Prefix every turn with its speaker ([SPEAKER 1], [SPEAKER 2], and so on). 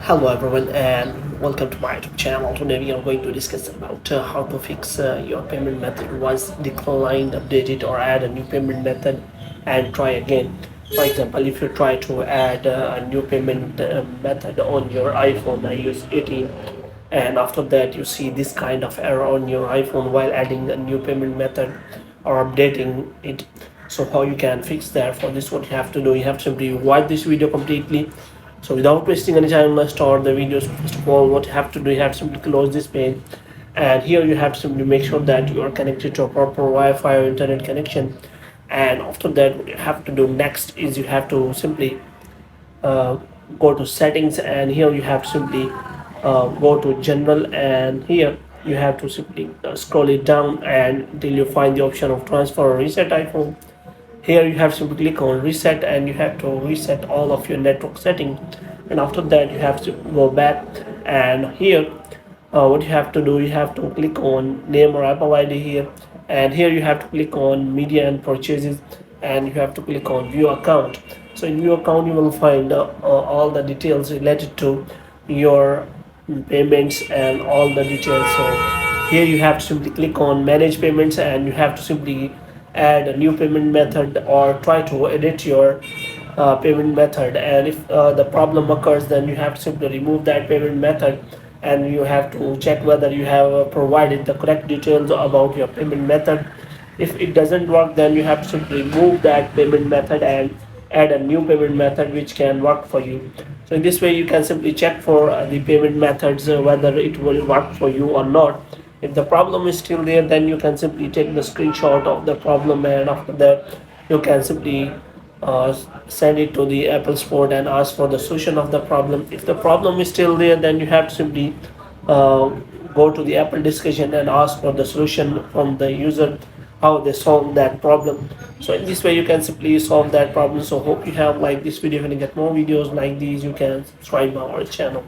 [SPEAKER 1] Hello everyone and welcome to my YouTube channel. Today we are going to discuss about how to fix your payment method was declined, update it or add a new payment method and try again. For example, if you try to add a new payment method on your iPhone iOS 18 and after that you see this kind of error on your iPhone while adding a new payment method or updating it. So how you can fix that? For this, what you have to do, you have to simply watch this video completely. So without wasting any time, let's start the videos. First of all, what you have to do, you have to simply close this page, and here you have to simply make sure that you are connected to a proper Wi-Fi or internet connection. And after that, what you have to do next is you have to simply uh, go to settings, and here you have to simply go to general, and here you have to simply scroll it down and until you find the option of transfer or reset iPhone. Here you have to click on reset and you have to reset all of your network settings, and after that you have to go back, and here what you have to do, you have to click on name or Apple ID here, and here you have to click on media and purchases, and you have to click on view account. So in view account you will find all the details related to your payments and all the details. So here you have to simply click on manage payments, and you have to simply add a new payment method or try to edit your payment method. And if the problem occurs, then you have to simply remove that payment method, and you have to check whether you have provided the correct details about your payment method. If it doesn't work, then you have to simply remove that payment method and add a new payment method which can work for you. So in this way you can simply check for the payment methods whether it will work for you or not. If the problem is still there, then you can simply take the screenshot of the problem, and after that you can simply send it to the Apple Store and ask for the solution of the problem. If the problem is still there, then you have to simply uh, go to the Apple discussion and ask for the solution from the user, how they solve that problem. So in this way you can simply solve that problem. So hope you have liked this video. If you get more videos like these, you can subscribe our channel.